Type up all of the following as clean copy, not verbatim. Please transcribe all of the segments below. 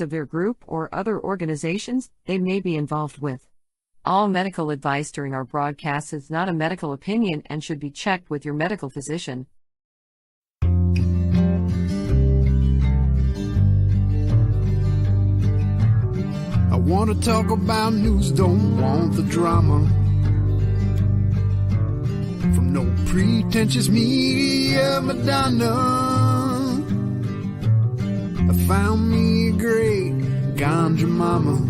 of their group or other organizations they may be involved with. All medical advice during our broadcast is not a medical opinion and should be checked with your medical physician. I want to talk about news, don't want the drama. From no pretentious media Madonna. I found me a great ganja mama.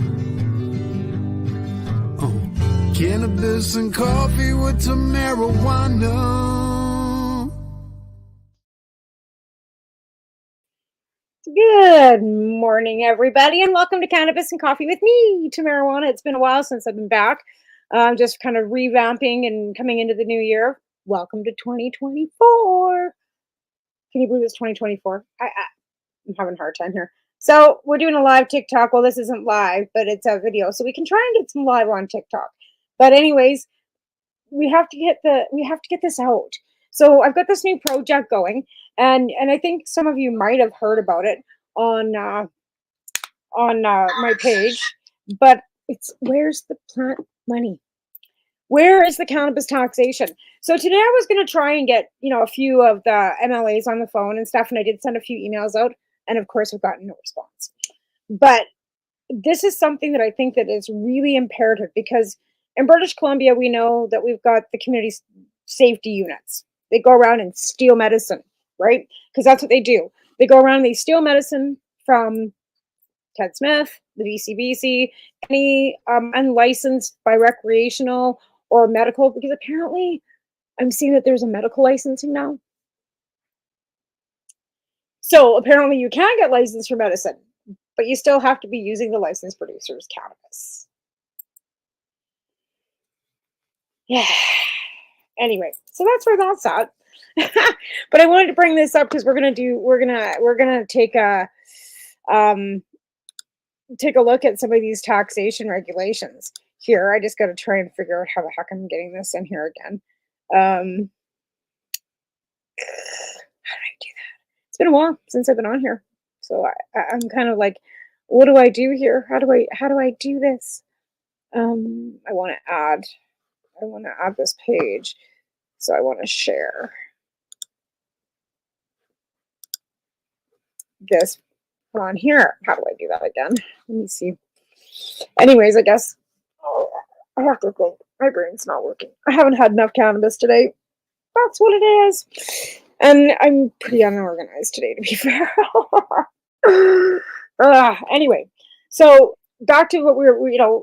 Cannabis and coffee with Tamarijuana. Good morning, everybody, and welcome to Cannabis and Coffee with me, Tamarijuana. It's been a while since I've been back. Just kind of revamping and coming into the new year. Welcome to 2024. Can you believe it's 2024? I'm having a hard time here. So we're doing a live TikTok. Well, this isn't live, but it's a video, so we can try and get some live on TikTok. But anyways, we have to get this out. So I've got this new project going, and I think some of you might have heard about it on my page. But it's, where's the plant money? Where is the cannabis taxation? So today I was going to try and get a few of the MLAs on the phone and stuff, and I did send a few emails out, and of course we've gotten no response. But this is something that I think that is really imperative, because in British Columbia, we know that we've got the community safety units. They go around and steal medicine, right? Because that's what they do. They go around and they steal medicine from Ted Smith, the BCBC, any unlicensed by recreational or medical, because apparently I'm seeing that there's a medical licensing now. So apparently you can get licensed for medicine, but you still have to be using the licensed producer's cannabis. Yeah. Anyway, so that's where that's at. But I wanted to bring this up because we're gonna take a look at some of these taxation regulations here. I just got to try and figure out how the heck I'm getting this in here again. How do I do that? It's been a while since I've been on here, so I'm kind of like, what do I do here? How do I do this? I want to add this page, so I want to share this on here. How do I do that again? Let me see. Anyways, I guess I have to think. My brain's not working. I haven't had enough cannabis today. That's what it is. And I'm pretty unorganized today, to be fair. Anyway, so back to what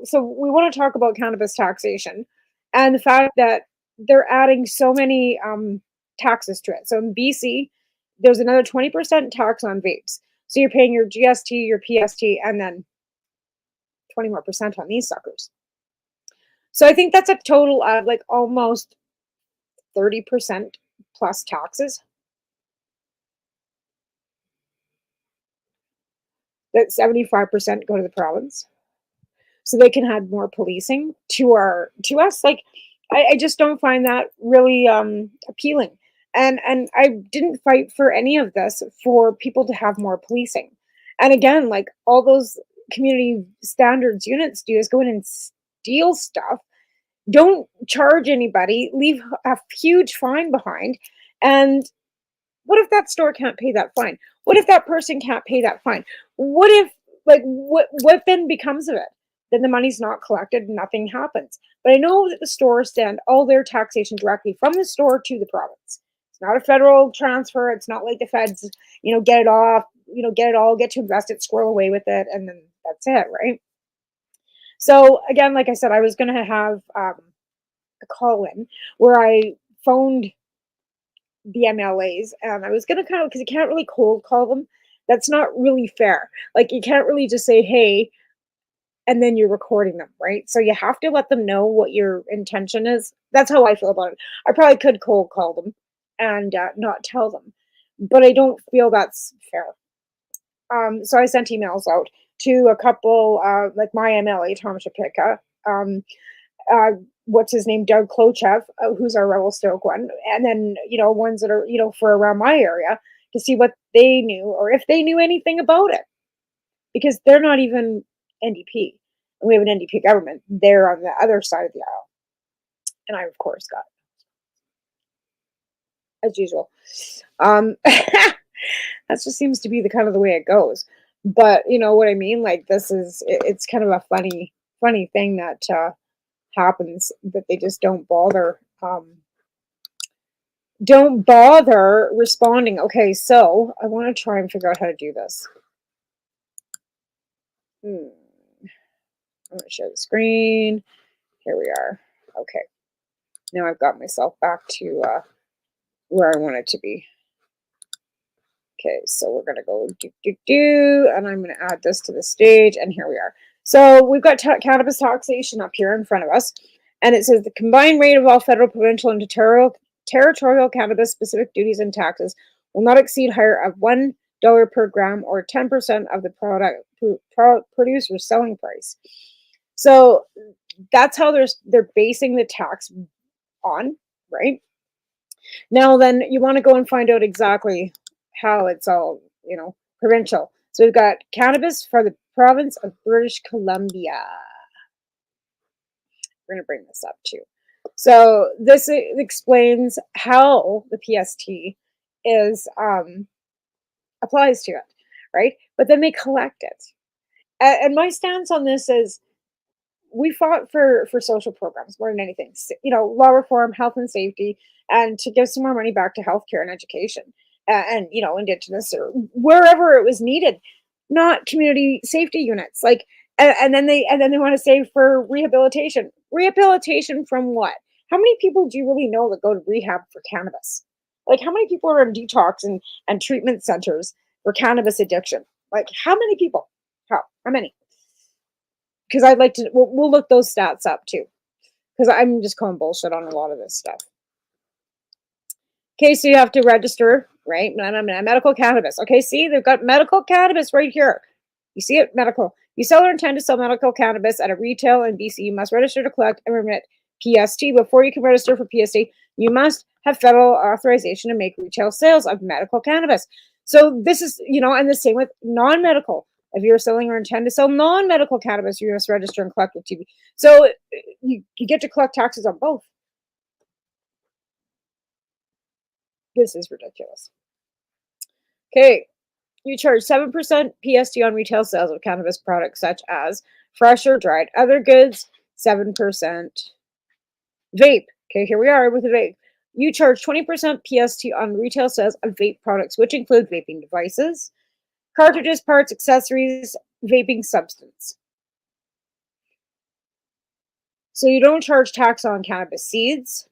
so we want to talk about cannabis taxation and the fact that they're adding so many taxes to it. So in BC, there's another 20% tax on vapes. So you're paying your GST, your PST, and then 20 more percent on these suckers. So I think that's a total of like almost 30% plus taxes. That 75% go to the province, so they can add more policing to us. Like, I just don't find that really appealing. And I didn't fight for any of this for people to have more policing. And again, like all those community standards units do is go in and steal stuff. Don't charge anybody, leave a huge fine behind. And what if that store can't pay that fine? What if that person can't pay that fine? What if, like, what then becomes of it? Then the money's not collected, nothing happens. But I know that the stores send all their taxation directly from the store to the province. It's not a federal transfer. It's not like the feds, get it off, get to invest it, squirrel away with it, and then that's it, right? So again, like I said, I was going to have a call in where I phoned the MLAs, and I was going to because you can't really cold call them. That's not really fair. Like, you can't really just say, hey, and then you're recording them, right? So you have to let them know what your intention is. That's how I feel about it. I probably could cold call them and not tell them, but I don't feel that's fair. So I sent emails out to a couple, like my MLA, Tom Shapika, what's his name, Doug Klochev, who's our Revelstoke one, and then, ones that are, for around my area, to see what they knew or if they knew anything about it. because they're not even NDP. And we have an NDP government. They're on the other side of the aisle. And I, of course, got it, as usual. That just seems to be the kind of the way it goes. But you know what I mean? Like this is it's kind of a funny thing that happens, that they just don't bother responding. Okay, so I want to try and figure out how to do this. I'm going to share the screen. Here we are. Okay. Now I've got myself back to where I want it to be. Okay, so we're going to go and I'm going to add this to the stage, and here we are. So we've got cannabis taxation up here in front of us, and it says the combined rate of all federal, provincial, and territorial cannabis specific duties and taxes will not exceed higher of $1 per gram or 10% of the producer's selling price. So that's how they're basing the tax on, right? Now then you want to go and find out exactly how it's all, provincial. So we've got cannabis for the province of British Columbia. We're going to bring this up too. So this explains how the PST is applies to it, right? But then they collect it. And my stance on this is we fought for social programs more than anything. Law reform, health and safety, and to give some more money back to healthcare and education, and Indigenous or wherever it was needed, not community safety units. Like, and then they want to save for rehabilitation. Rehabilitation from what? How many people do you really know that go to rehab for cannabis? Like, how many people are in detox and treatment centers for cannabis addiction? Like, how many people? How many? Because I'd like to, we'll look those stats up too, because I'm just calling bullshit on a lot of this stuff. Okay, so you have to register, right? Medical cannabis. Okay, see, they've got medical cannabis right here. You see it, medical. You sell or intend to sell medical cannabis at a retail in BC, you must register to collect and remit PST. Before you can register for PST, you must have federal authorization to make retail sales of medical cannabis. So this is, and the same with non-medical. If you're selling or intend to sell non-medical cannabis, you must register and collect with TB. So you get to collect taxes on both. This is ridiculous. Okay, you charge 7% PST on retail sales of cannabis products such as fresh or dried other goods, 7%. Vape. Okay, here we are with a vape. You charge 20% PST on retail sales of vape products, which include vaping devices, cartridges, parts, accessories, vaping substance. So you don't charge tax on cannabis seeds.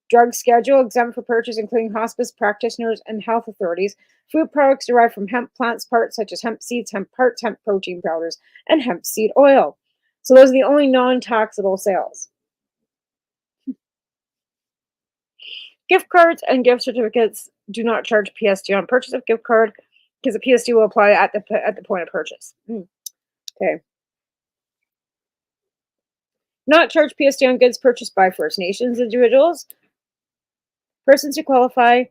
Drug schedule exempt for purchase, including hospice practitioners and health authorities. Food products derived from hemp plants parts, such as hemp seeds, hemp parts, hemp protein powders, and hemp seed oil. So those are the only non-taxable sales. Gift cards and gift certificates do not charge PST on purchase of gift card, because the PST will apply at the point of purchase. Okay. Not charge PST on goods purchased by First Nations individuals, persons who qualify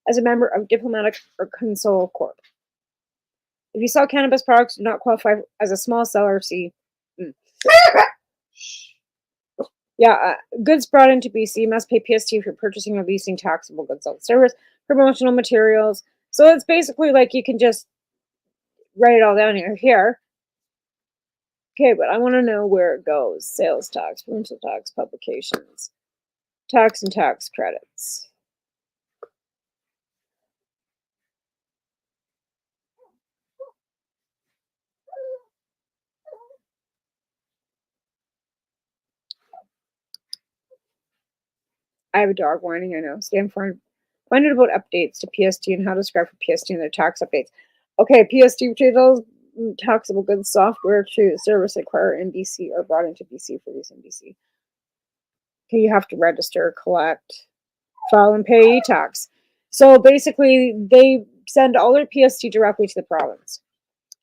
as a member of diplomatic or consul corp. If you sell cannabis products, do not qualify as a small seller. See. Yeah, goods brought into BC must pay PST if you're purchasing or leasing taxable goods on service, promotional materials. So it's basically like you can just write it all down here. Okay, but I want to know where it goes. Sales tax, provincial tax, publications, tax and tax credits. I have a dog whining, I know. Stand for find out about updates to PST and how to subscribe for PST and their tax updates. Okay, PST retails taxable goods software to service acquire in BC or brought into BC for use in BC. Okay, you have to register, collect, file, and pay e-tax. So basically, they send all their PST directly to the province.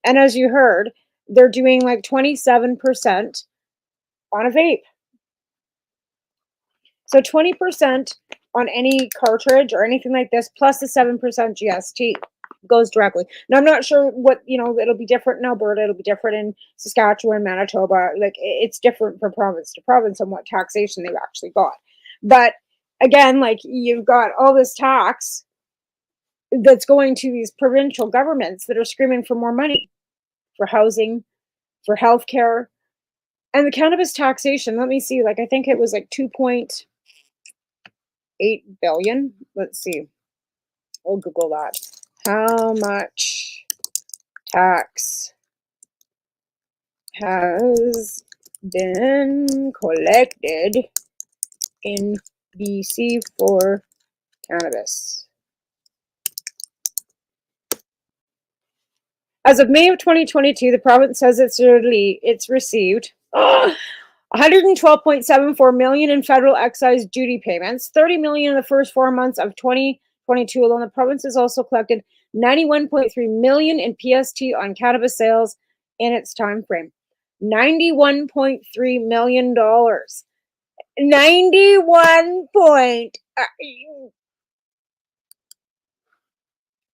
And as you heard, they're doing like 27% on a vape. So 20% on any cartridge or anything like this, plus the 7% GST. goes directly. Now, I'm not sure what, it'll be different in Alberta, it'll be different in Saskatchewan, Manitoba. Like, it's different from province to province on what taxation they've actually got. But again, like, you've got all this tax that's going to these provincial governments that are screaming for more money for housing, for healthcare, and the cannabis taxation. Let me see, like, I think it was like 2.8 billion. Let's see. I'll Google that. How much tax has been collected in BC for cannabis? As of May of 2022, the province says it's received 112.74 million in federal excise duty payments, 30 million in the first 4 months of 2022 alone. The province has also collected 91.3 million in PST on cannabis sales in its time frame. $91.3 million. 91 point.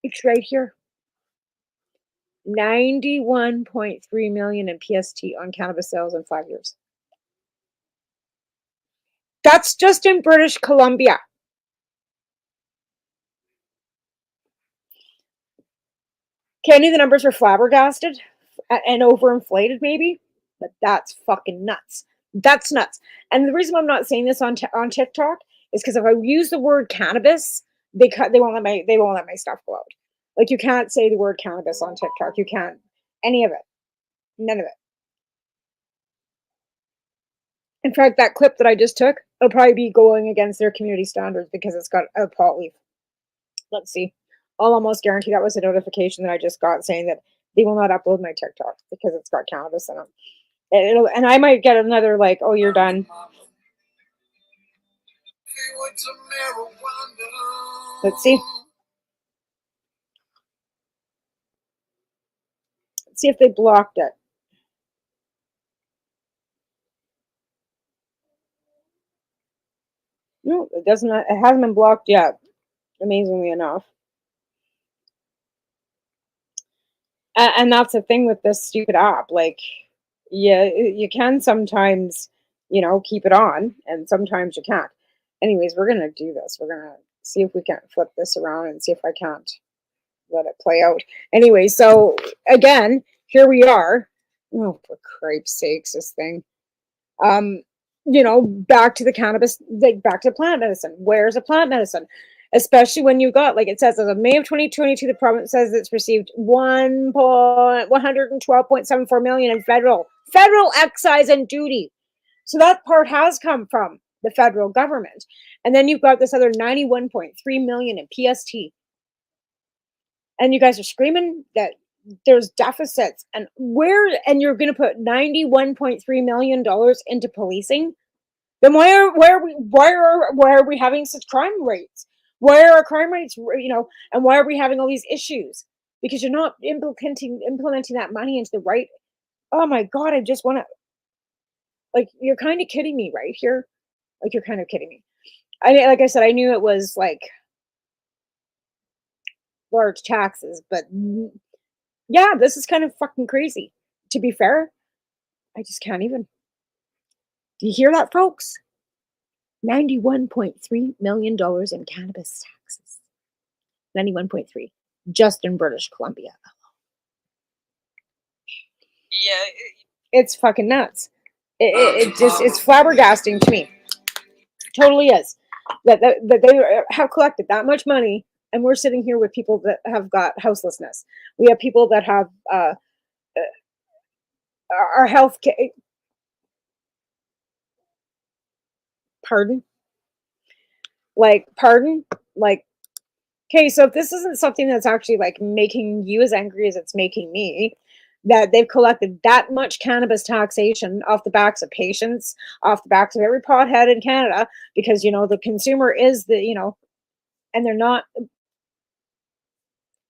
It's right here. 91.3 million in PST on cannabis sales in 5 years. That's just in British Columbia. Candy, the numbers are flabbergasted and overinflated, maybe, but that's fucking nuts. That's nuts. And the reason I'm not saying this on TikTok is because if I use the word cannabis, they won't let my stuff go out. Like, you can't say the word cannabis on TikTok. You can't. Any of it. None of it. In fact, that clip that I just took, it'll probably be going against their community standards because it's got a pot leaf. Let's see. I'll almost guarantee that was a notification that I just got saying that they will not upload my TikTok because it's got cannabis in them. And I might get another, like, oh, you're done. Let's see. Let's see if they blocked it. No, it doesn't. It hasn't been blocked yet, amazingly enough. And that's the thing with this stupid app. Like, yeah, you can sometimes, keep it on, and sometimes you can't. Anyways, we're gonna do this. We're gonna see if we can't flip this around and see if I can't let it play out. Anyway, so again, here we are. Oh, for cripe's sakes, this thing. Back to the cannabis, like, back to plant medicine. Where's the plant medicine? Especially when you got, like it says, as of May of 2022, the province says it's received 112.74 million in federal excise and duty. So that part has come from the federal government. And then you've got this other 91.3 million in PST. And you guys are screaming that there's deficits, and you're going to put $91.3 million into policing. Then why are we having such crime rates? Why are our crime rates, and why are we having all these issues? Because you're not implementing that money into the right. Oh my God, I just want to, like, you're kind of kidding me right here. Like, you're kind of kidding me. Like I said, I knew it was like large taxes, but yeah, this is kind of fucking crazy. To be fair, I just can't even. Do you hear that, folks? $91.3 million in cannabis taxes. 91.3, just in British Columbia. Yeah, it's fucking nuts. It's flabbergasting to me. Totally is. That they have collected that much money, and we're sitting here with people that have got houselessness. We have people that have our health care. Pardon? Like, okay, so if this isn't something that's actually, like, making you as angry as it's making me, that they've collected that much cannabis taxation off the backs of patients, off the backs of every pothead in Canada, because, the consumer is and they're not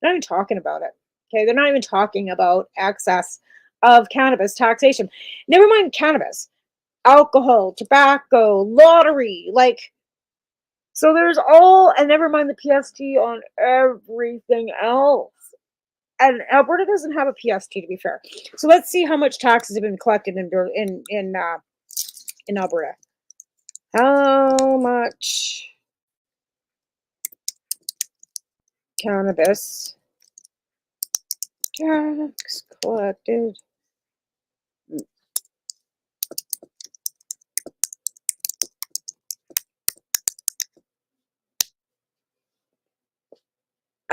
even talking about it. Okay, they're not even talking about excess of cannabis taxation. Never mind cannabis, alcohol, tobacco, lottery, like. So there's and never mind the PST on everything else. and Alberta doesn't have a PST, to be fair. So let's see how much taxes have been collected in Alberta. How much cannabis tax collected?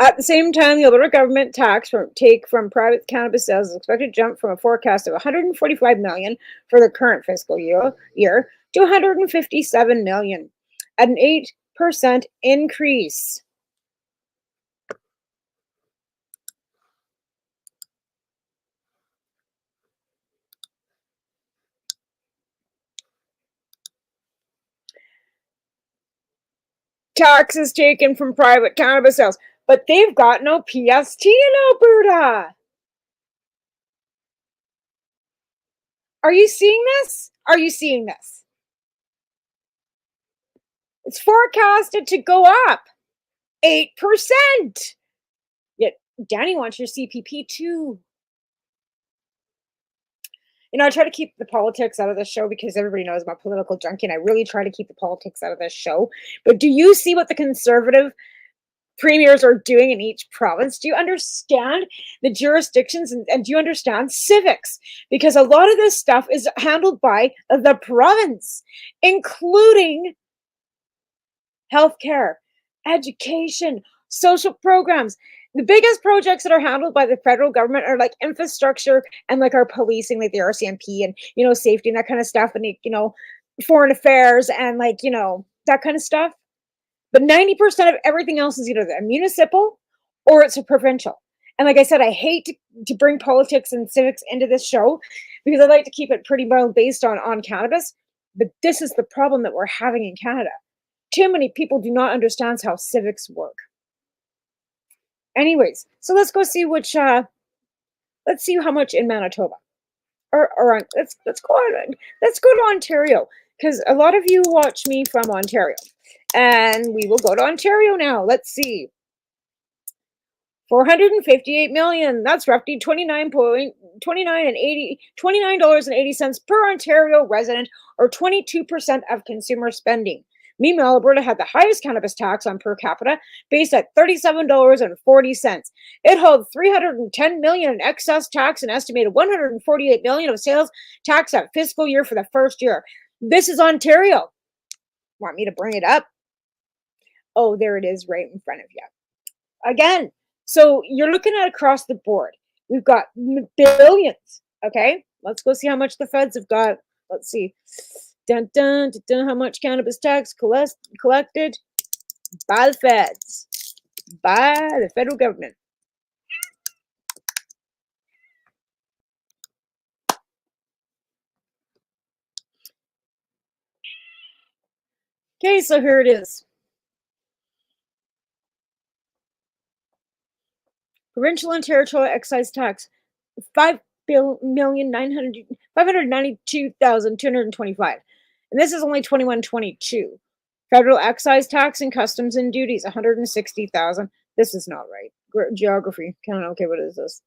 At the same time, the Alberta government tax from private cannabis sales is expected to jump from a forecast of 145 million for the current fiscal year to 157 million, at an 8% increase. Taxes taken from private cannabis sales, but they've got no PST in Alberta. Are you seeing this? Are you seeing this? It's forecasted to go up 8%. Yet Danny wants your CPP too. I try to keep the politics out of the show because everybody knows I'm a political junkie, and I really try to keep the politics out of this show. But do you see what the conservative premiers are doing in each province? Do you understand the jurisdictions, and do you understand civics? Because a lot of this stuff is handled by the province, including healthcare, education, social programs. The biggest projects that are handled by the federal government are like infrastructure and like our policing, like the RCMP and, safety and that kind of stuff, and, foreign affairs and that kind of stuff. But 90% of everything else is either the municipal or it's a provincial. And like I said, I hate to bring politics and civics into this show because I like to keep it pretty well based on cannabis. But this is the problem that we're having in Canada. Too many people do not understand how civics work. Anyways, so let's go see let's see how much in Manitoba. Let's go to Ontario, because a lot of you watch me from Ontario. And we will go to Ontario now. Let's see. 458 million. That's roughly $29.80 per Ontario resident, or 22% of consumer spending. Meanwhile, Alberta had the highest cannabis tax on per capita, based at $37.40. It held $310 million in excess tax and estimated $148 million of sales tax that fiscal year for the first year. This is Ontario. Want me to bring it up? Oh, there it is right in front of you. Again, so you're looking at across the board. We've got billions, okay? Let's go see how much the feds have got. Let's see. Dun, dun, dun, dun, how much cannabis tax collected by the feds, by the federal government. Okay, so here it is. Provincial and territorial excise tax, 592,225. And this is only 21-22. Federal excise tax and customs and duties, 160,000. This is not right. Geography. Okay, what is this?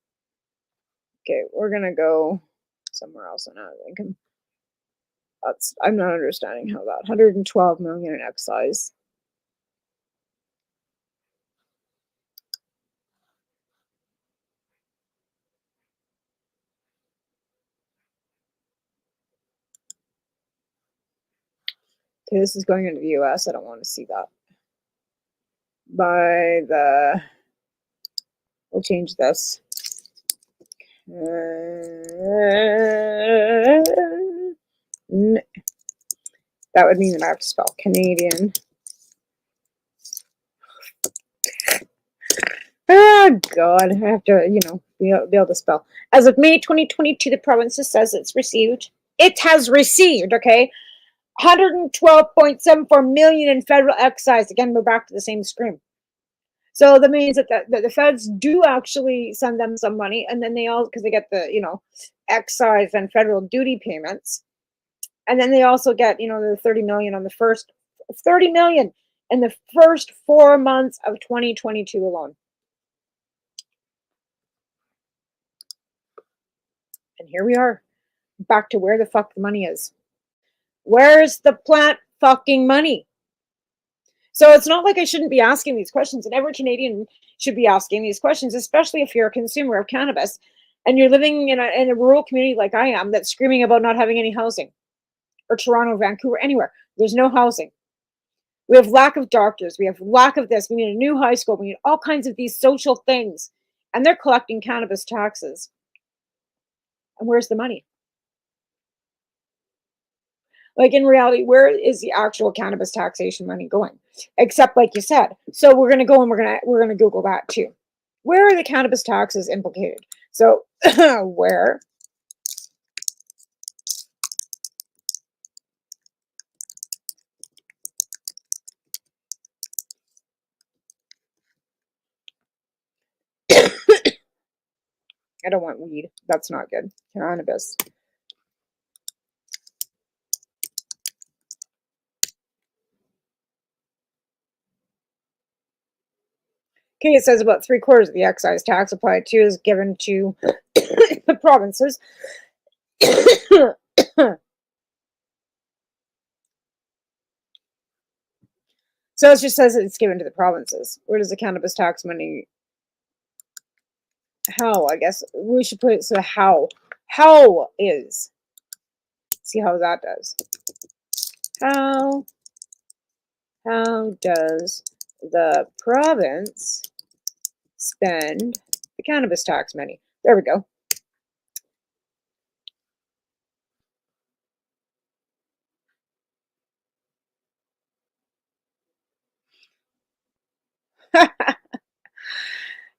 Okay, we're gonna go somewhere else. I'm not understanding how that. 112 million in excise. Okay, this is going into the US. I don't want to see that. We'll change this. That would mean that I have to spell Canadian. Oh, God. I have to, be able to spell. As of May 2022, the province says it has received, okay, 112.74 million in federal excise. Again, we're back to the same screen. So that means that the feds do actually send them some money, and then because they get the, excise and federal duty payments. And then they also get, the 30 million in the first 4 months of 2022 alone. And here we are, back to where the fuck the money is. Where's the plant fucking money? So it's not like I shouldn't be asking these questions, and every Canadian should be asking these questions, especially if you're a consumer of cannabis and you're living in a rural community like I am that's screaming about not having any housing, or Toronto, Vancouver, anywhere. There's no housing. We have lack of doctors. We have lack of this. We need a new high school. We need all kinds of these social things. And they're collecting cannabis taxes. And where's the money? Like, in reality, where is the actual cannabis taxation money going? Except, like you said. So we're gonna go and we're gonna Google that too. Where are the cannabis taxes implicated? So where I don't want weed. That's not good. Cannabis. Okay, it says about 3/4 of the excise tax applied to is given to the provinces. So it just says it's given to the provinces. Where does the cannabis tax money? How? I guess we should put it so how. How is. See how that does. How does the province spend the cannabis tax money? There we go.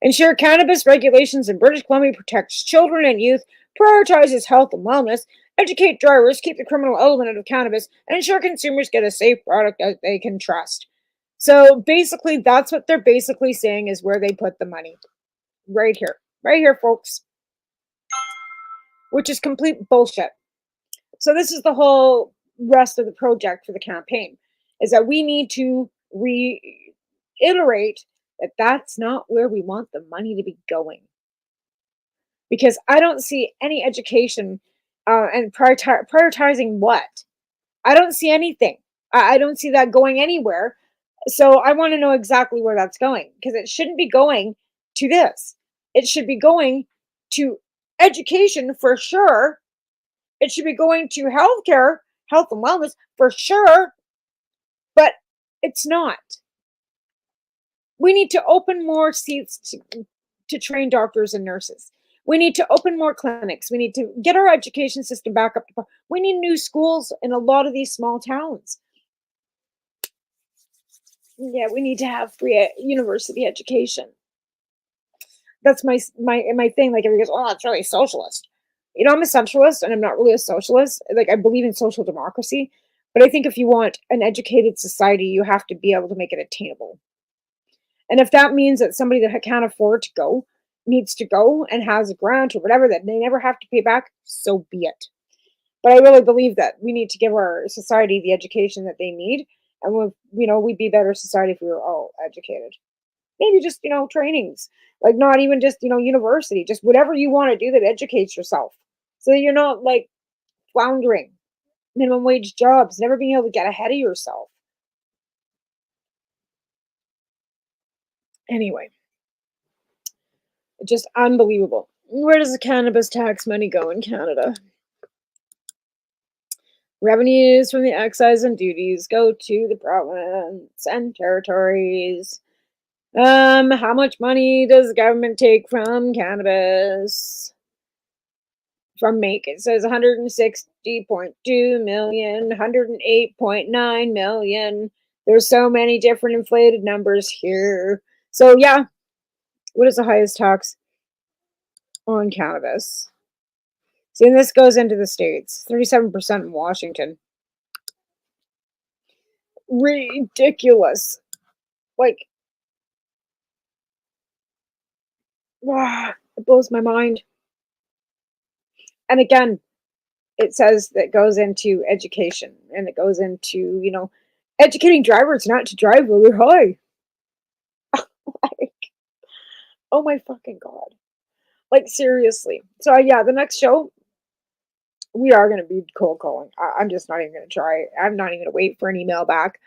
Ensure cannabis regulations in British Columbia protects children and youth, prioritizes health and wellness, educate drivers, keep the criminal element of cannabis, and ensure consumers get a safe product that they can trust. So basically, that's what they're basically saying is where they put the money. Right here. Right here, folks. Which is complete bullshit. So this is the whole rest of the project for the campaign, is that we need to reiterate that that's not where we want the money to be going. Because I don't see any education and prioritizing what. I don't see anything. I don't see that going anywhere. So I want to know exactly where that's going, because it shouldn't be going to this. It should be going to education for sure. It should be going to healthcare, health and wellness for sure, but it's not. We need to open more seats to train doctors and nurses. We need to open more clinics. We need to get our education system back up to par. We need new schools in a lot of these small towns. Yeah, we need to have free university education. That's my thing. Like, everybody goes, "Oh, that's really socialist." You know, I'm a centralist, and I'm not really a socialist. Like, I believe in social democracy, but I think if you want an educated society, you have to be able to make it attainable. And if that means that somebody that can't afford to go needs to go and has a grant or whatever that they never have to pay back, so be it. But I really believe that we need to give our society the education that they need, and we'd be a better society if we were all educated. Maybe just trainings, like not even just university, just whatever you want to do that educates yourself, so that you're not like floundering, minimum wage jobs, never being able to get ahead of yourself. Anyway, just unbelievable. Where does the cannabis tax money go in Canada? Revenues from the excise and duties go to the province and territories. How much money does the government take from cannabis? From make, it says 160.2 million, 108.9 million. There's so many different inflated numbers here. So yeah, what is the highest tax on cannabis? See, and this goes into the states. 37% in Washington. Ridiculous. Like, it blows my mind. And again, it says that goes into education, and it goes into, educating drivers not to drive while they're high. Like, oh my fucking God. Like, seriously. So yeah, the next show, we are going to be cold calling. I'm just not even going to try. I'm not even going to wait for an email back.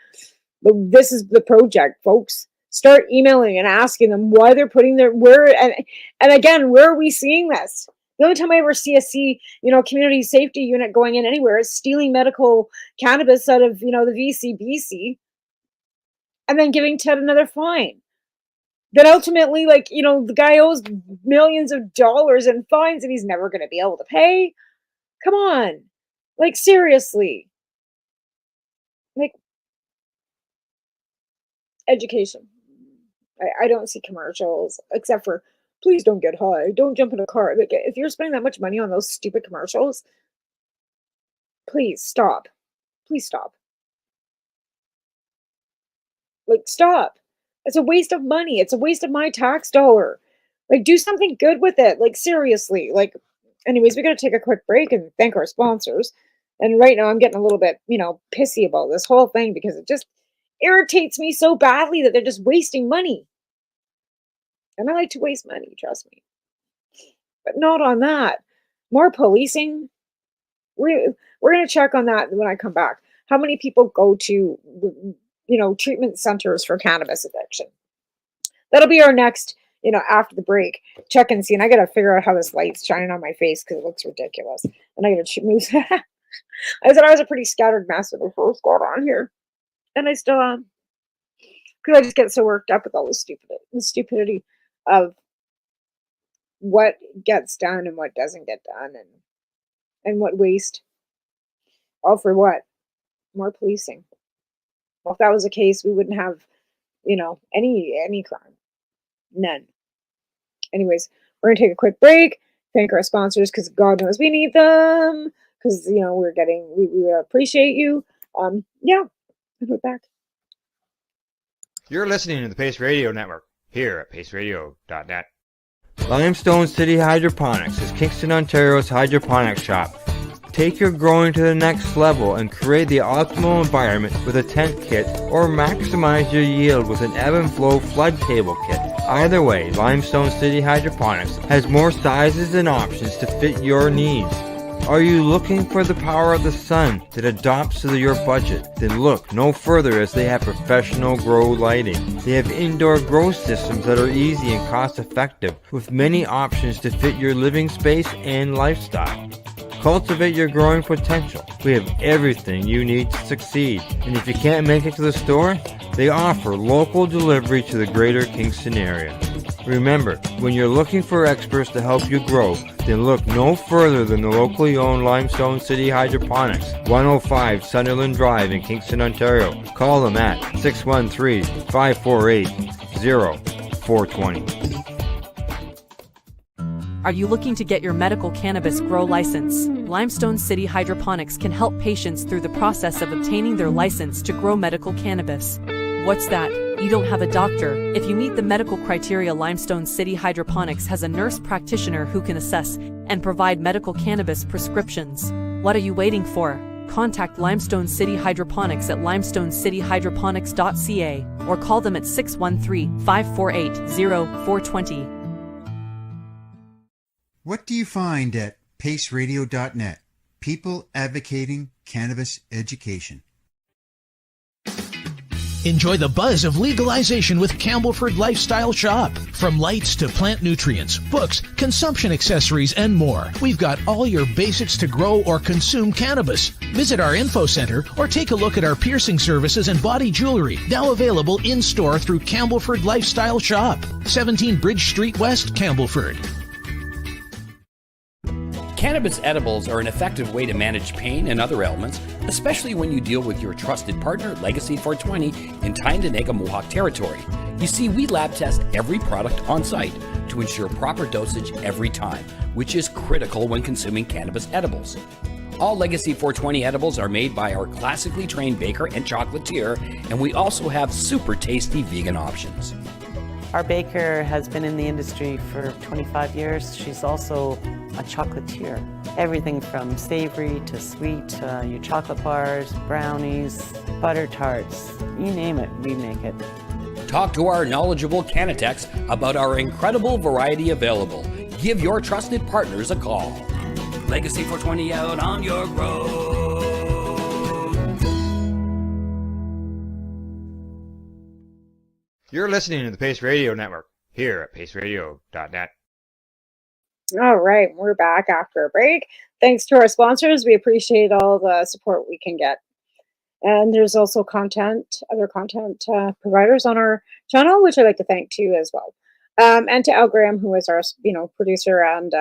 But this is the project, folks. Start emailing and asking them why they're putting their where and again, where are we seeing this? The only time I ever see a community safety unit going in anywhere is stealing medical cannabis out of, the VCBC and then giving Ted another fine. Then ultimately, the guy owes millions of dollars in fines and he's never going to be able to pay. Come on. Seriously. Education. I don't see commercials except for please don't get high. Don't jump in a car. If you're spending that much money on those stupid commercials, please stop. Please stop. Stop. It's a waste of money. It's a waste of my tax dollar. Do something good with it. Seriously. Anyways, we got to take a quick break and thank our sponsors. And right now I'm getting a little bit, pissy about this whole thing because it just irritates me so badly that they're just wasting money. And I like to waste money, trust me. But not on that. More policing. We're going to check on that when I come back. How many people go to, treatment centers for cannabis addiction? That'll be our next, after the break. Check and see. And I got to figure out how this light's shining on my face because it looks ridiculous. And I got to move. I said I was a pretty scattered mess when I first got on here. And I still am. Because I just get so worked up with all the stupidity of what gets done and what doesn't get done and what waste. All for what? More policing. Well, if that was the case, we wouldn't have, any crime. None. Anyways, we're going to take a quick break. Thank our sponsors because God knows we need them. Because, we appreciate you. Yeah. We're back. You're listening to the Pace Radio Network here at paceradio.net. Limestone City Hydroponics is Kingston, Ontario's hydroponics shop. Take your growing to the next level and create the optimal environment with a tent kit or maximize your yield with an ebb and flow flood table kit. Either way, Limestone City Hydroponics has more sizes and options to fit your needs. Are you looking for the power of the sun that adapts to your budget? Then look no further as they have professional grow lighting. They have indoor grow systems that are easy and cost effective with many options to fit your living space and lifestyle. Cultivate your growing potential. We have everything you need to succeed. And if you can't make it to the store, they offer local delivery to the greater Kingston area. Remember, when you're looking for experts to help you grow, then look no further than the locally owned Limestone City Hydroponics, 105 Sunderland Drive in Kingston, Ontario. Call them at 613-548-0420. Are you looking to get your medical cannabis grow license? Limestone City Hydroponics can help patients through the process of obtaining their license to grow medical cannabis. What's that? You don't have a doctor. If you meet the medical criteria, Limestone City Hydroponics has a nurse practitioner who can assess and provide medical cannabis prescriptions. What are you waiting for? Contact Limestone City Hydroponics at limestonecityhydroponics.ca or call them at 613-548-0420. What do you find at paceradio.net? People advocating cannabis education. Enjoy the buzz of legalization with Campbellford Lifestyle Shop. From lights to plant nutrients, books, consumption accessories, and more, we've got all your basics to grow or consume cannabis. Visit our info center or take a look at our piercing services and body jewelry, now available in-store through Campbellford Lifestyle Shop, 17 Bridge Street West, Campbellford. Cannabis edibles are an effective way to manage pain and other ailments, especially when you deal with your trusted partner, Legacy 420, in Tyendinaga Mohawk territory. You see, we lab test every product on site to ensure proper dosage every time, which is critical when consuming cannabis edibles. All Legacy 420 edibles are made by our classically trained baker and chocolatier, and we also have super tasty vegan options. Our baker has been in the industry for 25 years. She's also a chocolatier. Everything from savory to sweet, your chocolate bars, brownies, butter tarts, you name it, we make it. Talk to our knowledgeable Cannatex about our incredible variety available. Give your trusted partners a call. Legacy 420 out on your road. You're listening to the Pace Radio Network here at paceradio.net. All right, we're back after a break. Thanks to our sponsors. We appreciate all the support we can get. And there's also other content providers on our channel, which I'd like to thank too as well. And to Al Graham, who is our, producer and,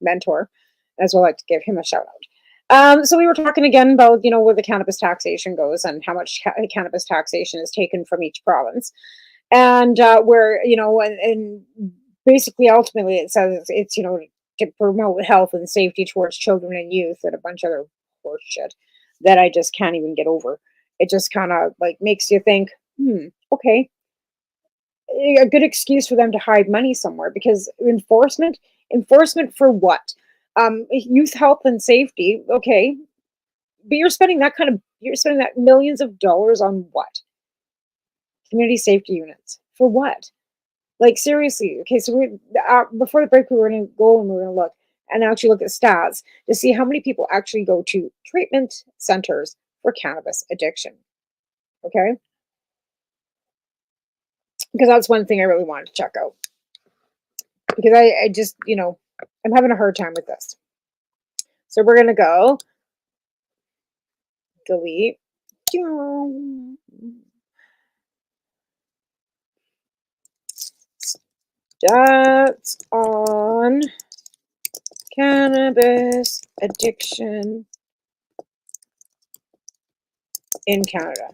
mentor, as well. I'd like to give him a shout out. So we were talking again about, where the cannabis taxation goes and how much cannabis taxation is taken from each province. And where, and basically, ultimately, it says it's, to promote health and safety towards children and youth and a bunch of other horse shit that I just can't even get over. It just kind of makes you think, okay, a good excuse for them to hide money somewhere, because enforcement for what? Youth health and safety, okay, but you're spending that millions of dollars on what? Community safety units for what? Seriously. Okay, so we before the break, we were going to go and we're going to look and actually look at stats to see how many people actually go to treatment centers for cannabis addiction. Okay, because that's one thing I really wanted to check out, because I just, I'm having a hard time with this. So we're going to go delete. Stats on cannabis addiction in Canada.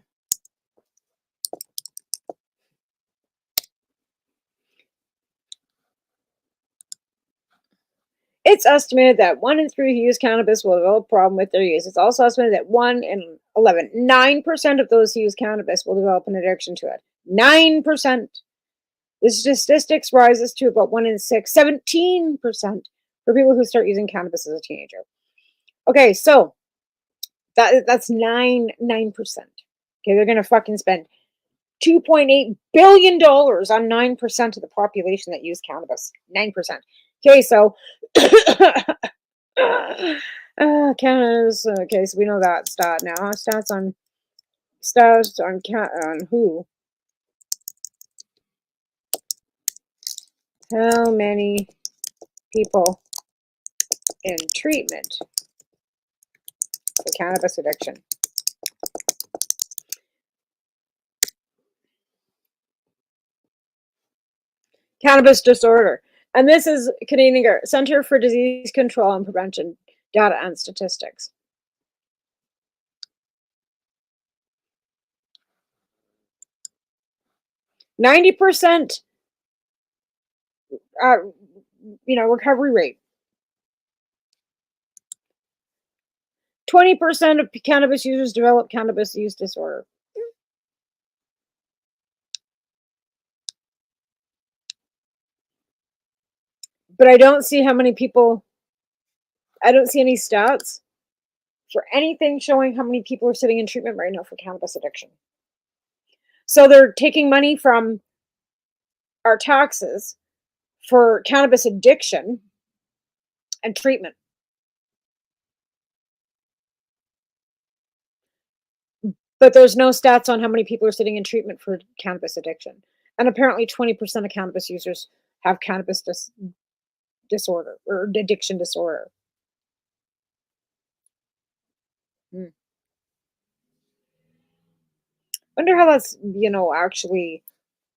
It's estimated that 1 in 3 who use cannabis will develop a problem with their use. It's also estimated that 1 in 11, 9% of those who use cannabis will develop an addiction to it. 9%. The statistics rises to about 1 in 6, 17% for people who start using cannabis as a teenager. Okay, so that's 9%. Okay, they're going to fucking spend $2.8 billion on 9% of the population that use cannabis. 9%. Okay, so Canada's okay. So we know that stat now. Stats on who? How many people in treatment for cannabis addiction? Cannabis disorder. And this is Canadian Centre for Disease Control and Prevention data and statistics. %, recovery rate. 20% of cannabis users develop cannabis use disorder. But I don't see how many people, I don't see any stats for anything showing how many people are sitting in treatment right now for cannabis addiction. So they're taking money from our taxes for cannabis addiction and treatment. But there's no stats on how many people are sitting in treatment for cannabis addiction. And apparently 20% of cannabis users have cannabis disorder or addiction disorder. Wonder how that's, actually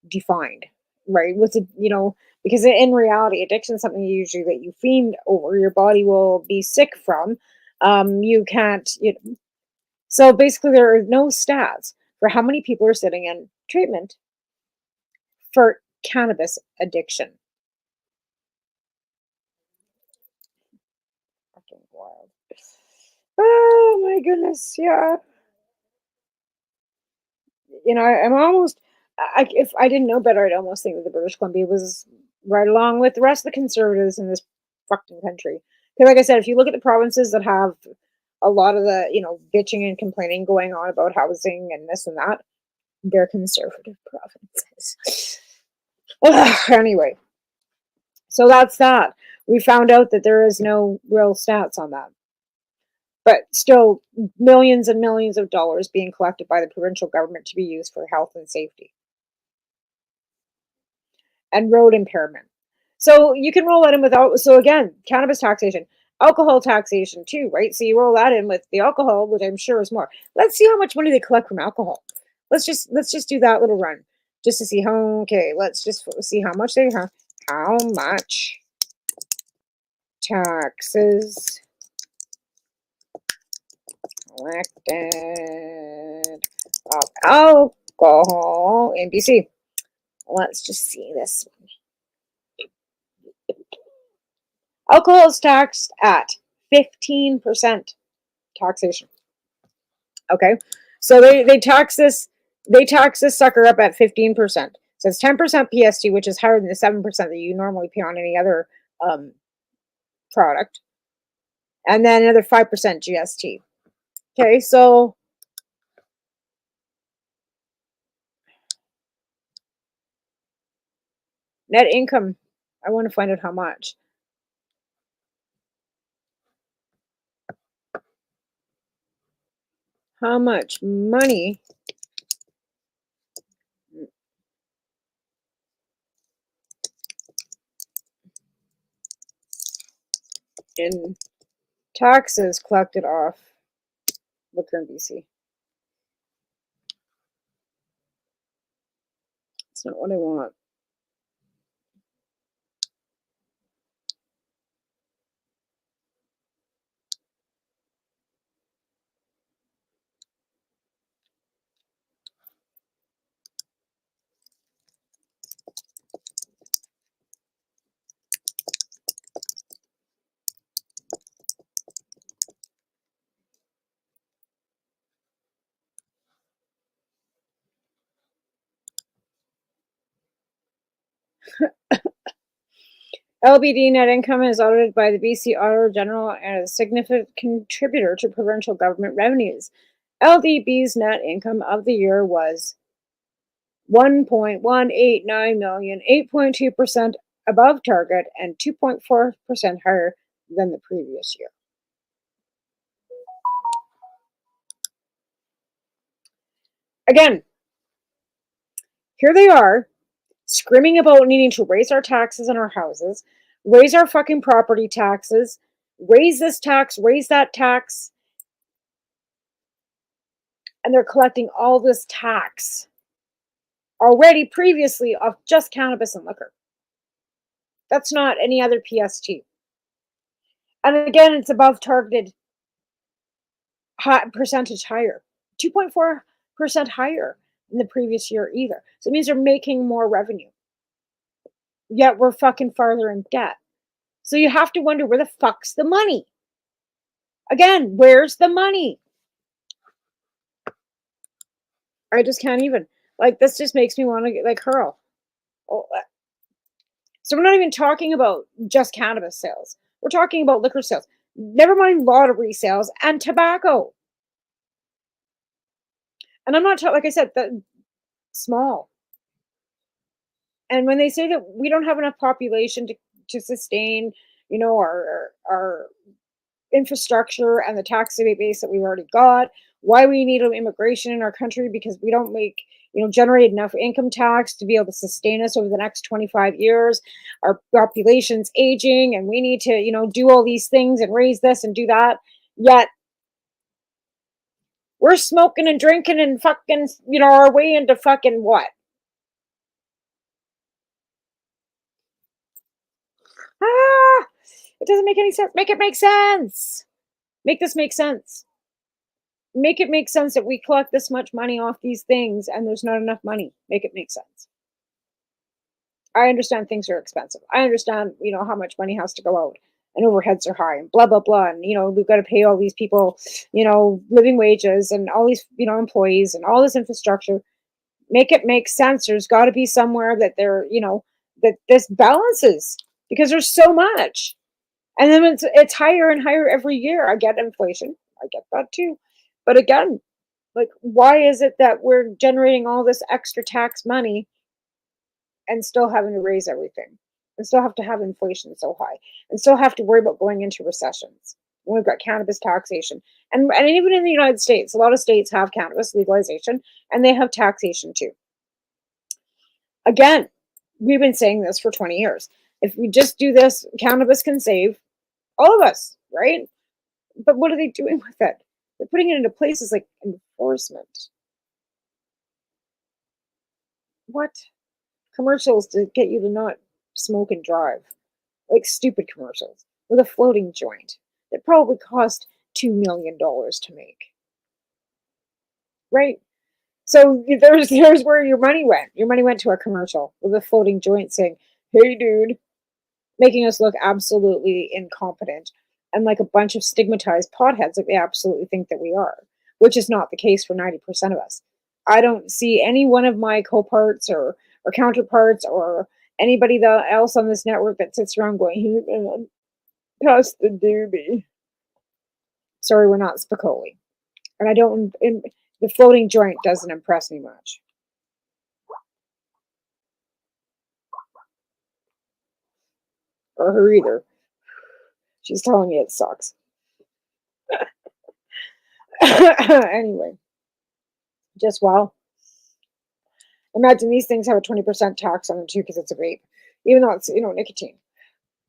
defined, right? What's it, because in reality, addiction is something usually that you fiend over, your body will be sick from. You can't, so basically there are no stats for how many people are sitting in treatment for cannabis addiction. Fucking wild. Oh my goodness, yeah. I'm almost, if I didn't know better, I'd almost think that the British Columbia was right along with the rest of the conservatives in this fucking country. Because like I said, if you look at the provinces that have a lot of the, bitching and complaining going on about housing and this and that, they're conservative provinces. Anyway, so that's that. We found out that there is no real stats on that. But still, millions and millions of dollars being collected by the provincial government to be used for health and safety and road impairment. So you can roll that in without. So again, cannabis taxation, alcohol taxation too, right? So you roll that in with the alcohol, which I'm sure is more. Let's see how much money they collect from alcohol. Let's just do that little run just to see how. Okay, let's just see how much they have. How much taxes collected of alcohol in BC? Let's just see this one. Alcohol is taxed at 15% taxation. Okay, so they tax this sucker up at 15%. So it's 10% PST, which is higher than the 7% that you normally pay on any other product, and then another 5% GST. Okay, so net income, I want to find out how much. How much money in taxes collected off liquor in BC? That's not what I want. LBD net income is audited by the BC Auditor General and is a significant contributor to provincial government revenues. LDB's net income of the year was $1.189 million, 8.2% above target and 2.4% higher than the previous year. Again, here they are screaming about needing to raise our taxes in our houses, raise our fucking property taxes, raise this tax, raise that tax, and they're collecting all this tax already previously off just cannabis and liquor. That's not any other PST. And again, it's above targeted percentage higher, 2.4% higher than the previous year either. So it means they're making more revenue. Yet we're fucking farther in debt. So you have to wonder, where the fuck's the money? Again, where's the money? I just can't even. Like, this just makes me want to like hurl. Oh, so we're not even talking about just cannabis sales. We're talking about liquor sales. Never mind lottery sales and tobacco. And I'm not talking, like I said, the small. And when they say that we don't have enough population to sustain, our infrastructure and the tax base that we've already got, why we need immigration in our country, because we don't generate enough income tax to be able to sustain us over the next 25 years. Our population's aging and we need to, do all these things and raise this and do that. Yet we're smoking and drinking and fucking, our way into fucking what? It doesn't make any sense. Make it make sense. Make this make sense. Make it make sense that we collect this much money off these things and there's not enough money. Make it make sense. I understand things are expensive. I understand, how much money has to go out and overheads are high and blah, blah, blah. And, we've got to pay all these people, living wages and all these, employees and all this infrastructure. Make it make sense. There's got to be somewhere that that this balances, because there's so much. And then it's higher and higher every year. I get inflation. I get that too. But again, like, why is it that we're generating all this extra tax money and still having to raise everything? and still have to have inflation so high, and still have to worry about going into recessions. We've got cannabis taxation. And even in the United States, a lot of states have cannabis legalization, and they have taxation too. Again, we've been saying this for 20 years. If we just do this, cannabis can save all of us, right? But what are they doing with it? They're putting it into places like enforcement. What? Commercials to get you to not smoke and drive. Like stupid commercials with a floating joint that probably cost $2 million to make. Right? So there's where your money went. Your money went to a commercial with a floating joint saying, "Hey dude," making us look absolutely incompetent and like a bunch of stigmatized potheads that we absolutely think that we are, which is not the case for 90% of us. I don't see any one of my co-parts or counterparts or anybody else on this network that sits around going, "Pass the doobie." Sorry, we're not Spicoli. And I don't, the floating joint doesn't impress me much. Or her either. She's telling me it sucks. Anyway, just wow. Imagine these things have a 20% tax on them too because it's a vape, even though it's nicotine.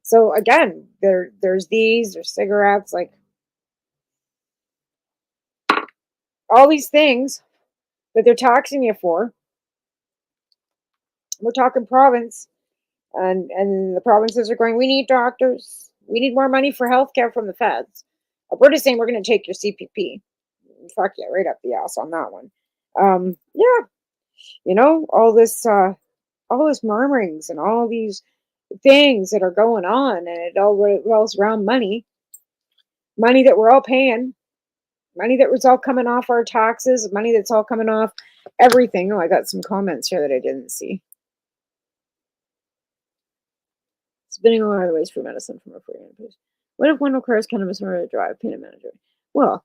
So again, there's cigarettes, like all these things that they're taxing you for. We're talking province, and the provinces are going, "We need doctors. We need more money for healthcare from the feds." We're just saying we're going to take your CPP. Fuck yeah, right up the ass on that one. Yeah, all this murmurings and all these things that are going on, and it all revolves around money that we're all paying, money that was all coming off our taxes, money that's all coming off everything. Oh, I got some comments here that I didn't see. Spinning all other ways for medicine from a free place. What if one requires cannabis in order to drive? Payment manager. Well,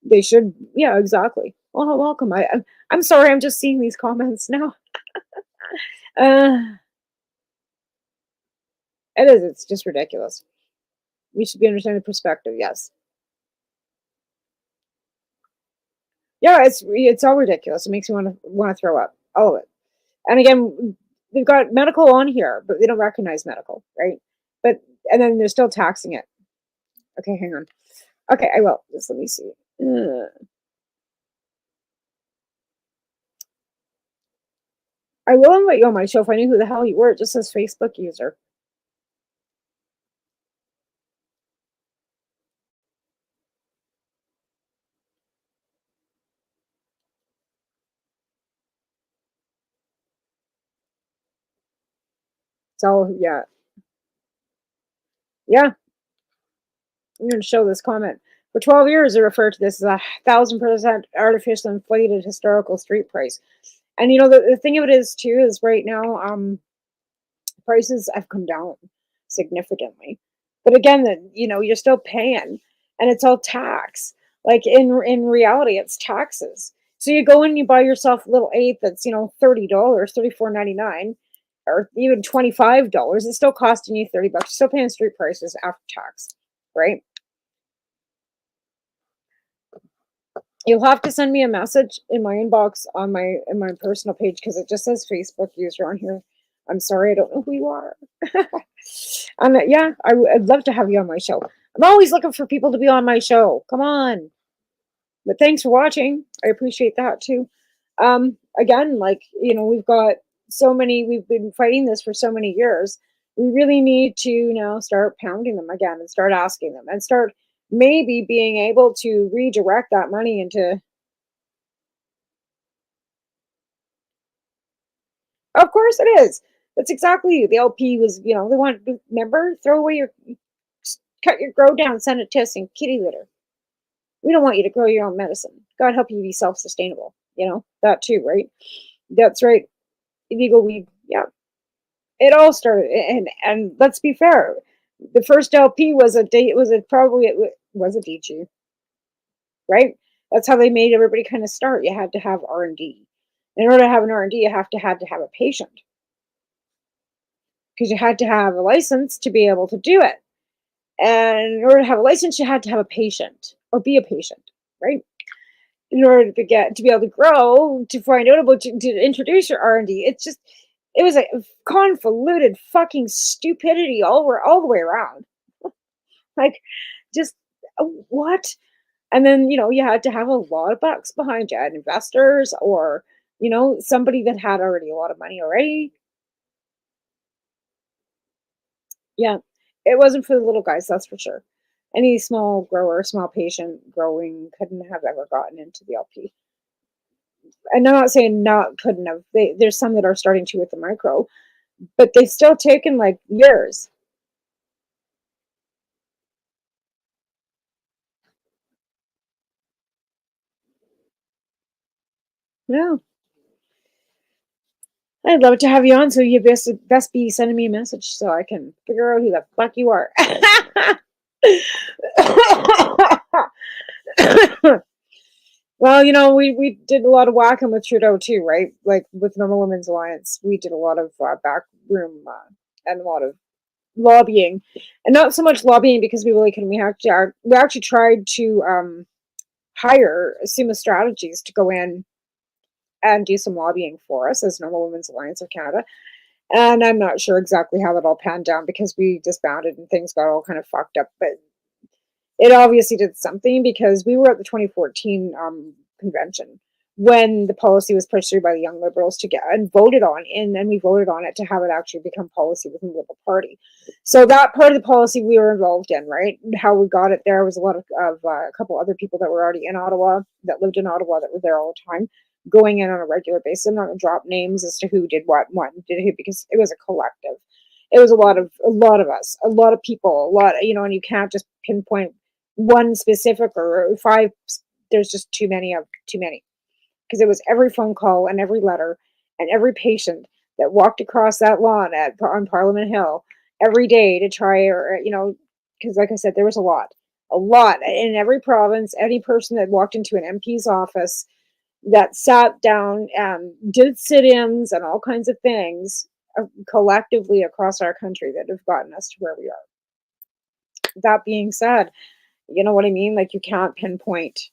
they should. Yeah, exactly. Well, welcome. I'm sorry. I'm just seeing these comments now. It is. It's just ridiculous. We should be understanding the perspective. Yes. Yeah, it's all ridiculous. It makes me want to throw up. All of it. And again, they've got medical on here, but they don't recognize medical, right? And then they're still taxing it. Okay, hang on. Okay, I will. Just let me see. I will invite you on my show if I knew who the hell you were. It just says Facebook user. So, yeah. Yeah. I'm going to show this comment. For 12 years, they referred to this as 1,000% artificial inflated historical street price. And, the thing of it is, too, is right now, prices have come down significantly. But again, you're still paying, and it's all tax. Like in reality, it's taxes. So you go in and you buy yourself a little eighth that's $30, $34.99, or even $25. It's still costing you $30. You're still paying street prices after tax, right? You'll have to send me a message in my inbox in my personal page because it just says Facebook user on here. I'm sorry, I don't know who you are. Yeah, I'd love to have you on my show. I'm always looking for people to be on my show. Come on. But thanks for watching. I appreciate that too. Again, we've got we've been fighting this for so many years. We really need to now start pounding them again and start asking them and start maybe being able to redirect that money into. Of course it is. That's exactly the LP was, they want to remember, throw away cut your grow down, send it to us in kitty litter. We don't want you to grow your own medicine. God help you be self-sustainable. That too, right? That's right. Illegal weed. Yeah. It all started, and let's be fair. The first LP was a DG, right? That's how they made everybody kind of start. You had to have R&D. In order to have an R&D, you had to have a patient. because you had to have a license to be able to do it. And in order to have a license, you had to have a patient or be a patient, right? In order to be able to grow, to find out about, to introduce your R&D. It was a convoluted fucking stupidity all the way around. Like, just what? And then, you had to have a lot of bucks behind you, and investors, or, somebody that had already a lot of money already. Yeah, it wasn't for the little guys, that's for sure. Any small grower, small patient growing couldn't have ever gotten into the LP. And I'm not saying couldn't have. There's some that are starting to with the micro, but they've still taken like years. Yeah. I'd love to have you on, so you best be sending me a message so I can figure out who the fuck you are. Well, we did a lot of whacking with Trudeau too, right? Like with Normal Women's Alliance, we did a lot of backroom and a lot of lobbying, and not so much lobbying because we really couldn't. We actually tried to hire Suma Strategies to go in and do some lobbying for us as Normal Women's Alliance of Canada. And I'm not sure exactly how that all panned down because we disbanded and things got all kind of fucked up. But it obviously did something because we were at the 2014 convention when the policy was pushed through by the Young Liberals to get and voted on, and we voted on it to have it actually become policy within the Liberal Party. So that part of the policy we were involved in, right? How we got it there was a lot of a couple other people that were already in Ottawa, that lived in Ottawa, that were there all the time, going in on a regular basis. I'm not going to drop names as to who did what, did who, because it was a collective. It was a lot of us, a lot of people, a lot, and you can't just pinpoint one specific or five. There's just too many, because it was every phone call and every letter and every patient that walked across that lawn on Parliament Hill every day to try, or because like I said, there was a lot in every province. Any person that walked into an MP's office that sat down and did sit-ins and all kinds of things collectively across our country that have gotten us to where we are. That being said, you know what I mean? Like, you can't pinpoint.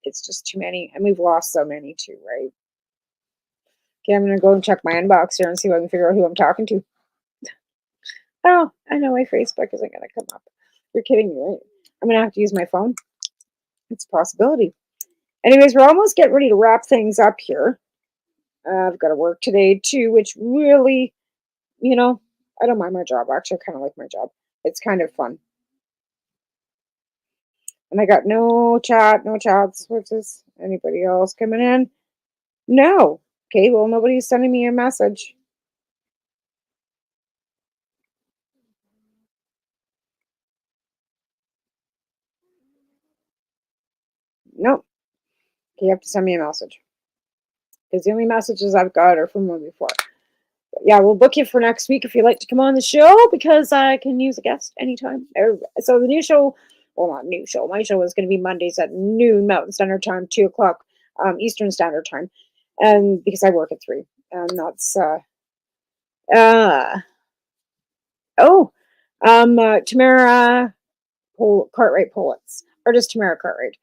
It's just too many, and we've lost so many too, right? Okay, I'm gonna go and check my inbox here and see if I can figure out who I'm talking to. Oh, I know my Facebook isn't gonna come up. You're kidding me, right? I'm gonna have to use my phone. It's a possibility. Anyways, we're almost getting ready to wrap things up here. I've got to work today too, which really, I don't mind my job. Actually, I kind of like my job. It's kind of fun. And I got no chats. What's this? Anybody else coming in? No. Okay, well, nobody's sending me a message. Nope. Okay, you have to send me a message. Because the only messages I've got are from one before. But yeah, we'll book you for next week if you'd like to come on the show, because I can use a guest anytime. So the new show, well, not new show. My show is going to be Mondays at noon Mountain Standard Time, 2 o'clock Eastern Standard Time. And because I work at 3. And that's Tamara Cartwright Poets, or just Tamara Cartwright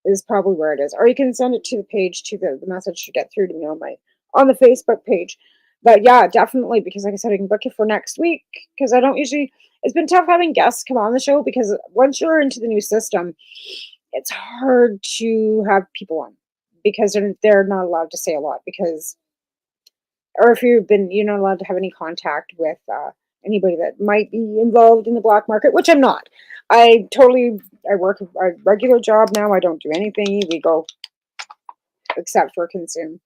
is probably where it is. Or you can send it to the page, to the message to get through to me on the Facebook page. But yeah, definitely, because like I said, I can book you for next week, because I don't usually, it's been tough having guests come on the show, because once you're into the new system, it's hard to have people on, because they're not allowed to say a lot, because, or if you're not allowed to have any contact with anybody that might be involved in the black market, which I'm not. I work a regular job now. I don't do anything illegal except for consume,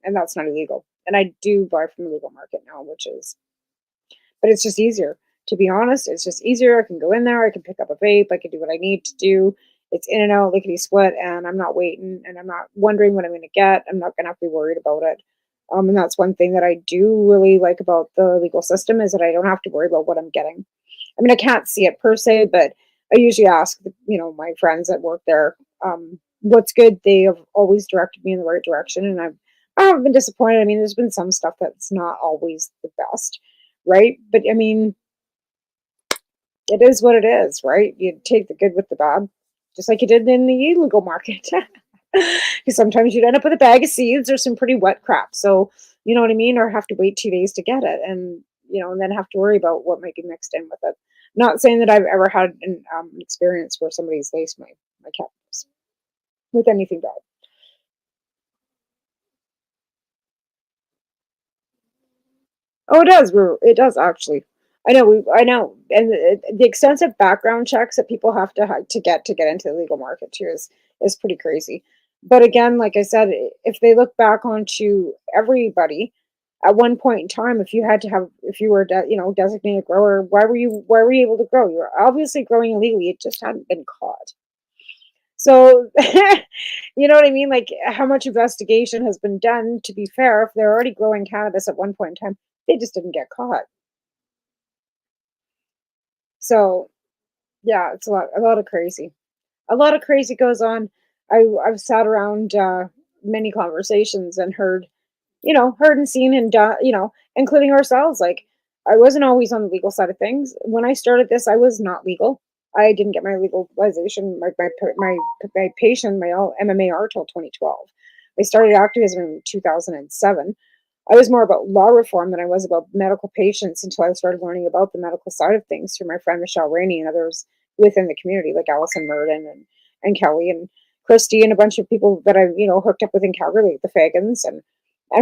and that's not illegal. And I do buy from the legal market now, but it's just easier. To be honest, it's just easier. I can go in there, I can pick up a vape, I can do what I need to do. It's in and out, lickety split, and I'm not waiting, and I'm not wondering what I'm going to get. I'm not going to have to be worried about it. And that's one thing that I do really like about the legal system, is that I don't have to worry about what I'm getting. I mean, I can't see it per se, but I usually ask, my friends that work there, what's good. They have always directed me in the right direction, and I haven't been disappointed. I mean, there's been some stuff that's not always the best, right? But I mean, it is what it is, right? You take the good with the bad, just like you did in the illegal market. Because sometimes you'd end up with a bag of seeds or some pretty wet crap. So, you know what I mean? Or have to wait 2 days to get it. And, and then have to worry about what might be mixed in with it. Not saying that I've ever had an experience where somebody's laced my cannabis with anything bad. Oh, it does. It does actually. I know, and the extensive background checks that people have to get into the legal market too is pretty crazy. But again, like I said, if they look back onto everybody, at one point in time, if you were a designated grower, why were you able to grow? You were obviously growing illegally. It just hadn't been caught. So, you know what I mean? Like, how much investigation has been done? To be fair, if they're already growing cannabis at one point in time, they just didn't get caught. So, yeah, it's a lot of crazy. A lot of crazy goes on. I've sat around many conversations and heard and seen and done, including ourselves. Like, I wasn't always on the legal side of things. When I started this, I was not legal. I didn't get my legalization, my patient, my MMAR till 2012. I started activism in 2007. I was more about law reform than I was about medical patients until I started learning about the medical side of things through my friend Michelle Rainey and others within the community, like Allison Murden and Kelly and Christy and a bunch of people that I've hooked up with in Calgary, like the Fagans, and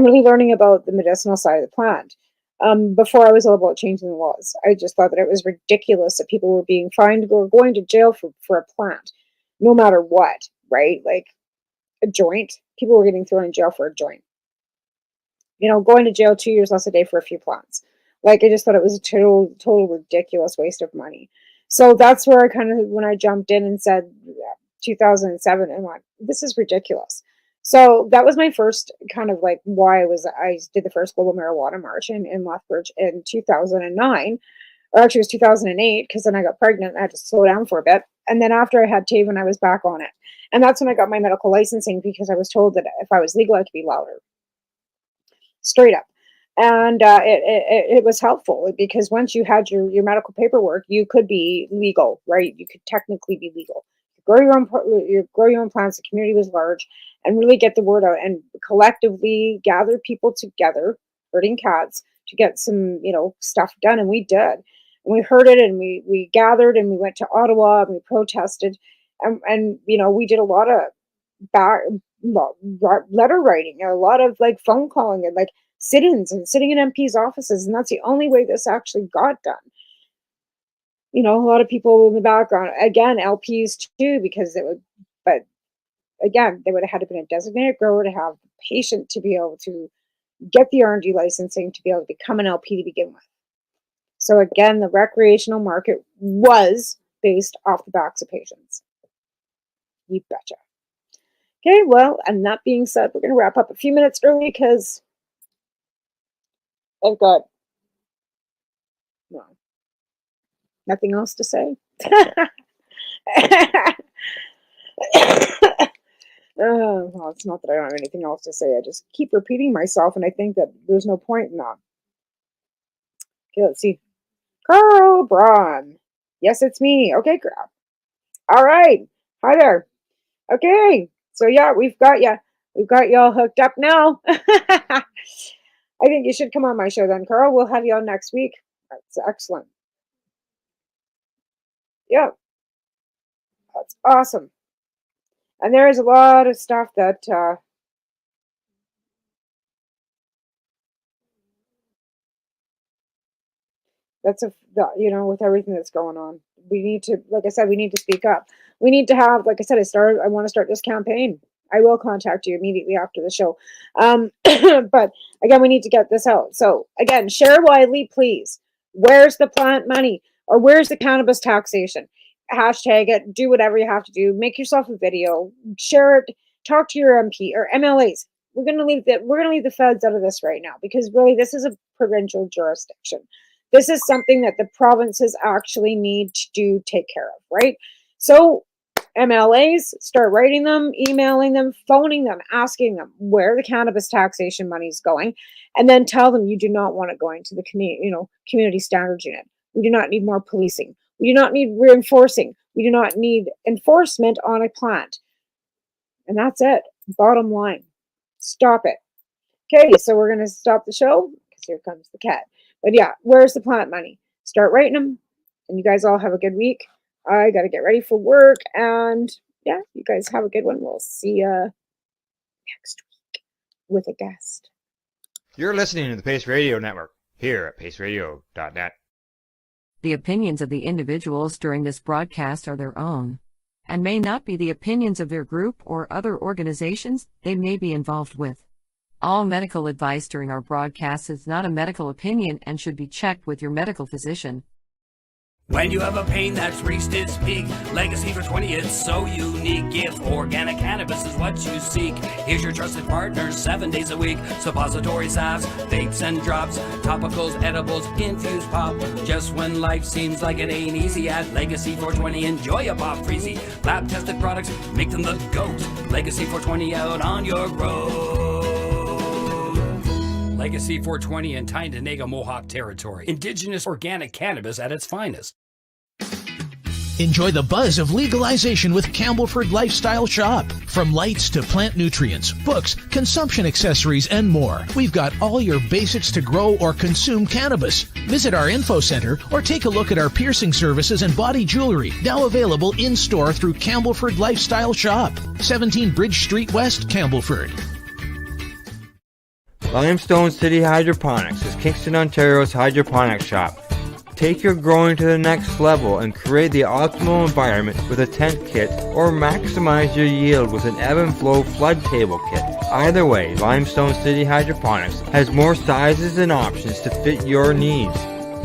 really learning about the medicinal side of the plant. Before I was all about changing the laws, I just thought that it was ridiculous that people were being fined or going to jail for a plant, no matter what, right? Like a joint, people were getting thrown in jail for a joint. Going to jail 2 years less a day for a few plants. Like, I just thought it was a total ridiculous waste of money. So that's where I when I jumped in and said 2007, and went, this is ridiculous. So that was my first kind of like why I did the first global marijuana march in Lethbridge in 2009, or actually it was 2008, because then I got pregnant and I had to slow down for a bit. And then after I had Taven, I was back on it. And that's when I got my medical licensing, because I was told that if I was legal, I could be louder. Straight up. And it was helpful, because once you had your medical paperwork, you could be legal, right? You could technically be legal. Grow your own plants. The community was large, and really get the word out and collectively gather people together, herding cats, to get some stuff done. And we did. And we heard it, and we gathered, and we went to Ottawa, and we protested, and we did a lot of letter writing, a lot of like phone calling, and like sit-ins and sitting in MPs' offices, and that's the only way this actually got done. A lot of people in the background, again, LPs too, because but again, they would have had to be a designated grower to have the patient to be able to get the R&D licensing to be able to become an LP to begin with. So again, the recreational market was based off the backs of patients. You betcha. Okay, well, and that being said, we're going to wrap up a few minutes early because I've got nothing else to say. Well, it's not that I don't have anything else to say. I just keep repeating myself, and I think that there's no point in that. Okay, let's see. Carl Braun. Yes, it's me. Okay, girl. All right. Hi there. Okay. So yeah, we've got you all hooked up now. I think you should come on my show then, Carl. We'll have you on next week. That's excellent. Yeah. That's awesome. And there is a lot of stuff that with everything that's going on, we need to, like I said, we need to speak up. We need to have, like I said, I want to start this campaign. I will contact you immediately after the show. But again, we need to get this out. So again, share widely, please. Where's the plant money, or where's the cannabis taxation? Hashtag it, do whatever you have to do. Make yourself a video, share it, talk to your MP or MLAs. We're gonna leave the feds out of this right now, because really this is a provincial jurisdiction. This is something that the provinces actually need to take care of, right? So MLAs, start writing them, emailing them, phoning them, asking them where the cannabis taxation money is going, and then tell them you do not want it going to the community standards unit. We do not need more policing. We do not need reinforcing. We do not need enforcement on a plant. And that's it. Bottom line. Stop it. Okay, so we're going to stop the show because here comes the cat. But yeah, where's the plant money? Start writing them. And you guys all have a good week. I got to get ready for work. And yeah, you guys have a good one. We'll see you next week with a guest. You're listening to the Pace Radio Network here at paceradio.net. The opinions of the individuals during this broadcast are their own, and may not be the opinions of their group or other organizations they may be involved with. All medical advice during our broadcast is not a medical opinion and should be checked with your medical physician. When you have a pain that's reached its peak, Legacy for 20, it's so unique. If organic cannabis is what you seek, here's your trusted partner 7 days a week. Suppository salves, vapes and drops, topicals, edibles, infused pop. Just when life seems like it ain't easy, at Legacy 420, enjoy a pop freezy. Lab tested products, make them the GOAT. Legacy 420 out on your road. Legacy 420 in Tyendinaga Mohawk territory. Indigenous organic cannabis at its finest. Enjoy the buzz of legalization with Campbellford Lifestyle Shop. From lights to plant nutrients, books, consumption accessories, and more, we've got all your basics to grow or consume cannabis. Visit our info center or take a look at our piercing services and body jewelry, now available in-store through Campbellford Lifestyle Shop, 17 Bridge Street West, Campbellford. Limestone City Hydroponics is Kingston, Ontario's hydroponics shop. Take your growing to the next level and create the optimal environment with a tent kit, or maximize your yield with an ebb and flow flood table kit. Either way, Limestone City Hydroponics has more sizes and options to fit your needs.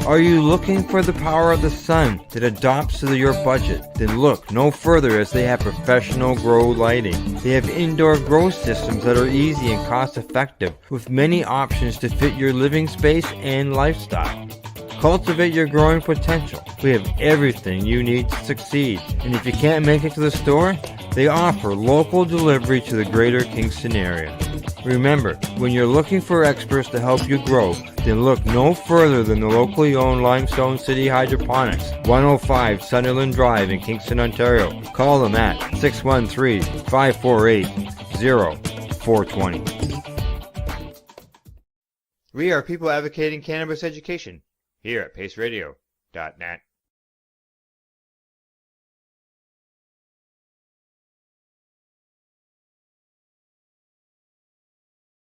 Are you looking for the power of the sun that adapts to your budget? Then look no further, as they have professional grow lighting. They have indoor grow systems that are easy and cost effective, with many options to fit your living space and lifestyle. Cultivate your growing potential. We have everything you need to succeed. And if you can't make it to the store, they offer local delivery to the greater Kingston area. Remember, when you're looking for experts to help you grow, then look no further than the locally owned Limestone City Hydroponics, 105 Sunderland Drive in Kingston, Ontario. Call them at 613-548-0420. We are people advocating cannabis education here at paceradio.net.